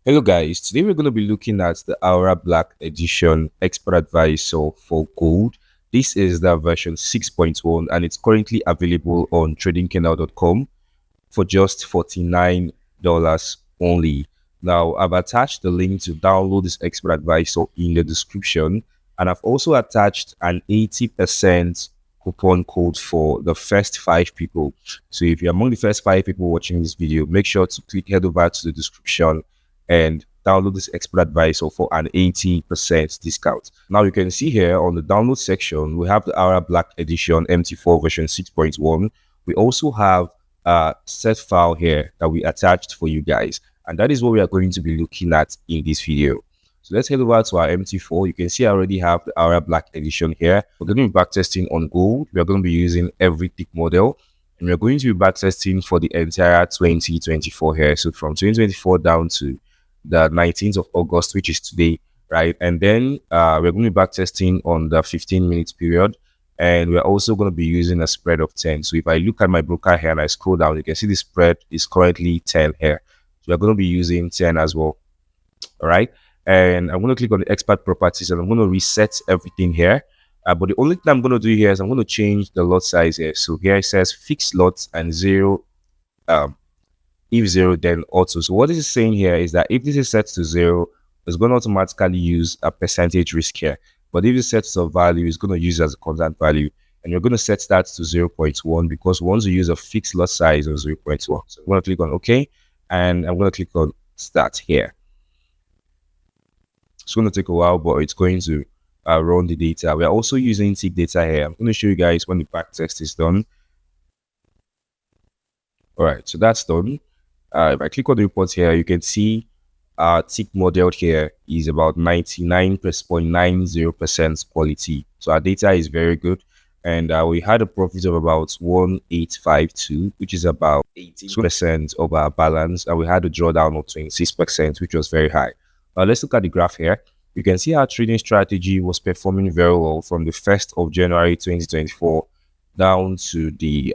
Hello guys, today we're going to be looking at the Aura Black Edition Expert Advisor for gold. This is the version 6.1 and it's currently available on tradingcanal.com for just $49 only. Now, I've attached the link to download this Expert Advisor in the description, and I've also attached an 80% coupon code for the first 5 people. So if you're among the first 5 people watching this video, make sure to head over to the description and download this Expert Advisor for an 80% discount. Now you can see here on the download section, we have the Aura Black Edition MT4 version 6.1. We also have a set file here that we attached for you guys, and that is what we are going to be looking at in this video. So let's head over to our MT4. You can see I already have the Aura Black Edition here. We're going to be backtesting on gold. We are going to be using every tick model, and we're going to be backtesting for the entire 2024 here. So from 2024 down to the 19th of August, which is today, right? And then we're going to be backtesting on the 15-minute period, and we're also going to be using a spread of 10. So if I look at my broker here and I scroll down, you can see the spread is currently 10 here. So we're going to be using 10 as well. All right. And I'm going to click on the expert properties and I'm going to reset everything here. But the only thing I'm going to do here is I'm going to change the lot size here. So here it says fixed lots and zero, if zero, then auto. So what this is saying here is that if this is set to 0, it's going to automatically use a percentage risk here. But if it's set to a value, it's going to use as a constant value. And you're going to set that to 0.1 because once you use a fixed lot size of 0.1. So I'm going to click on OK, and I'm going to click on Start here. It's going to take a while, but it's going to run the data. We're also using tick data here. I'm going to show you guys when the back test is done. All right, so that's done. If I click on the report here, you can see our tick model here is about 99.90% quality. So our data is very good. And we had a profit of about 1852, which is about 80% of our balance. And we had a drawdown of 26%, which was very high. Let's look at the graph here. You can see our trading strategy was performing very well from the 1st of January 2024 down to the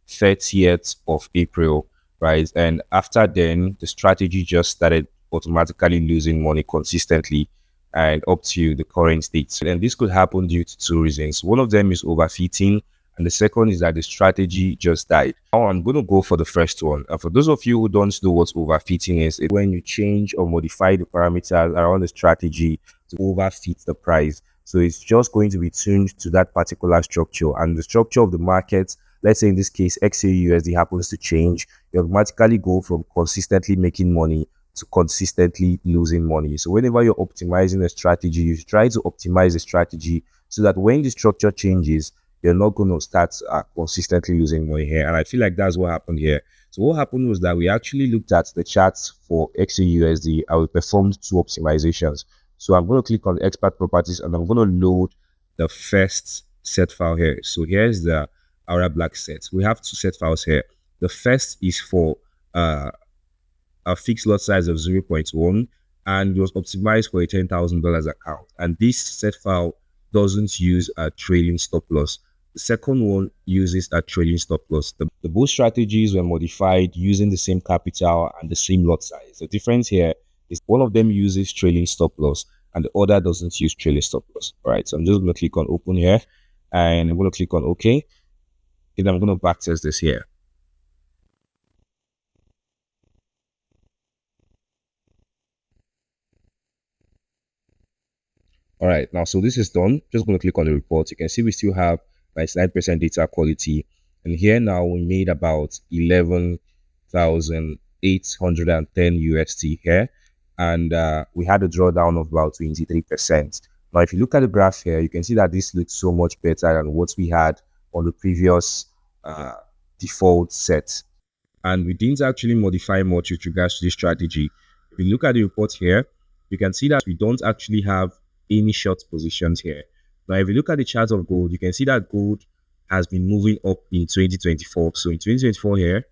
30th of April. Right, and after then the strategy just started automatically losing money consistently and up to the current state. And this could happen due to 2 reasons. One of them is overfitting, and the second is that the strategy just died. Now I'm going to go for the first one. And for those of you who don't know what overfitting is, it's when you change or modify the parameters around the strategy to overfit the price. So it's just going to be tuned to that particular structure, and the structure of the market, let's say in this case XAUUSD, happens to change. You automatically go from consistently making money to consistently losing money. So whenever you're optimizing a strategy, you try to optimize the strategy so that when the structure changes, you're not going to start consistently losing money here. And I feel like that's what happened here. So what happened was that we actually looked at the charts for XAUUSD and we performed 2 optimizations. So I'm going to click on the expert properties and I'm going to load the first set file here. So here's the Aura Black set. We have 2 set files here. The first is for a fixed lot size of 0.1 and it was optimized for a $10,000 account. And this set file doesn't use a trailing stop loss. The second one uses a trailing stop loss. The both strategies were modified using the same capital and the same lot size. The difference here is one of them uses trailing stop loss and the other doesn't use trailing stop loss. All right, so I'm just going to click on open here and I'm going to click on OK. And I'm going to backtest this here. All right, now so this is done. Just going to click on the report. You can see we still have 99% data quality, and here now we made about 11,810 USD here, and we had a drawdown of about 23%. Now if you look at the graph here, you can see that this looks so much better than what we had on the previous default set, and we didn't actually modify much with regards to this strategy. If you look at the report here, you can see that we don't actually have any short positions here. Now if you look at the chart of gold, you can see that gold has been moving up in 2024. So in 2024 here,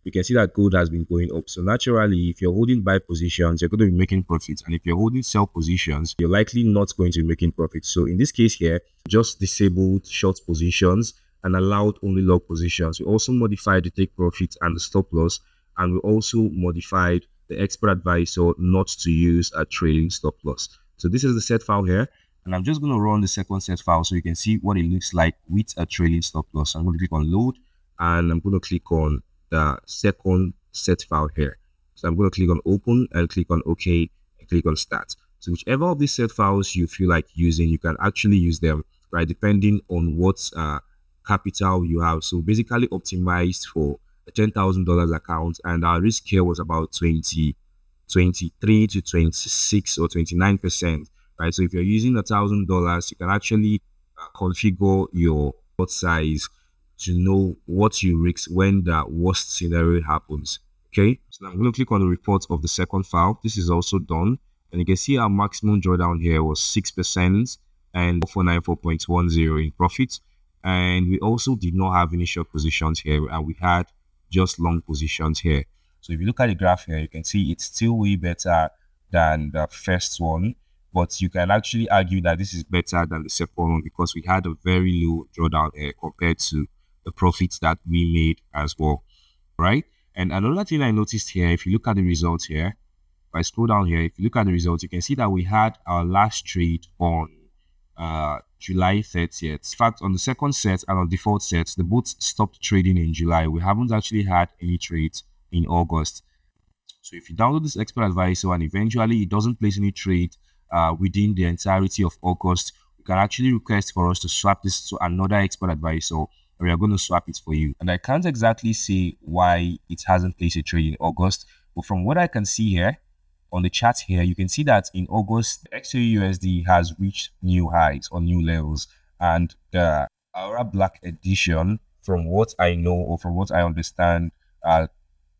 you can see that gold has been going up. So naturally, if you're holding buy positions, you're going to be making profits, and if you're holding sell positions, you're likely not going to be making profits. So in this case here, just disabled short positions and allowed only long positions. We also modified the take profit and the stop loss, and we also modified the expert advisor not to use a trailing stop loss. So this is the set file here, and I'm just going to run the second set file so you can see what it looks like with a trailing stop loss. I'm going to click on load, and I'm going to click on the second set file here. So I'm going to click on open and click on OK and click on start. So whichever of these set files you feel like using, you can actually use them, right? Depending on what capital you have. So basically optimized for a $10,000 account, and our risk here was about 23 to 26 or 29%, right? So if you're using $1,000, you can actually configure your lot size to know what you risk when the worst scenario happens. Okay, so now I'm going to click on the report of the second file. This is also done, and you can see our maximum drawdown here was 6% and 494.10 in profit. And we also did not have any short positions here, and we had just long positions here. So if you look at the graph here, you can see it's still way better than the first one, but you can actually argue that this is better than the second one because we had a very low drawdown here compared to the profits that we made as well, right? And another thing I noticed here, if you look at the results here, if I scroll down here, if you look at the results, you can see that we had our last trade on July 30th. In fact, on the second set and on default sets, the both stopped trading in July. We haven't actually had any trades in August. So if you download this expert advisor and eventually it doesn't place any trade within the entirety of August, you can actually request for us to swap this to another expert advisor, and we are going to swap it for you. And I can't exactly say why it hasn't placed a trade in August, but from what I can see here on the chart here, you can see that in August, the XAUUSD has reached new highs or new levels, and the AURABLACK edition, from what I know or from what I understand,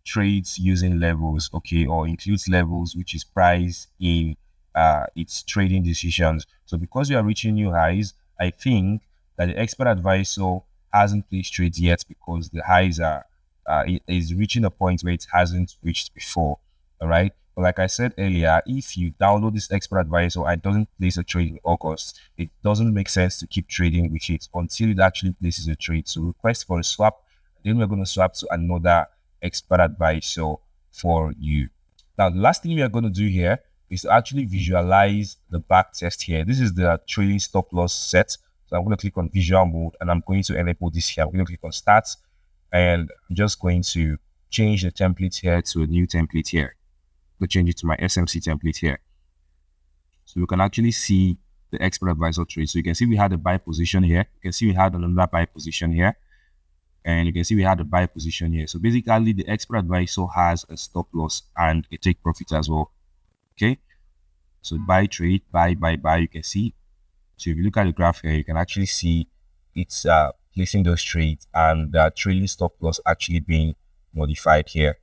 trades using levels, okay, or includes levels which is priced in its trading decisions. So because we are reaching new highs, I think that the expert advisor hasn't placed trades yet because the highs are is reaching a point where it hasn't reached before. All right, but like I said earlier, if you download this expert advisor and it doesn't place a trade in August, it doesn't make sense to keep trading with it until it actually places a trade. So request for a swap, then we're going to swap to another expert advisor for you. Now, the last thing we are going to do here is to actually visualize the back test here. This is the trailing stop loss set. So I'm going to click on visual mode and I'm going to enable this here. I'm going to click on start and I'm just going to change the template here to a new template here. I'm going to change it to my SMC template here. So you can actually see the expert advisor trade. So you can see we had a buy position here. You can see we had another buy position here. And you can see we had a buy position here. So basically, the expert advisor has a stop loss and a take profit as well. Okay. So buy, trade, buy, buy, buy. You can see. So if you look at the graph here, you can actually see it's placing those trades and the trailing stop loss actually being modified here.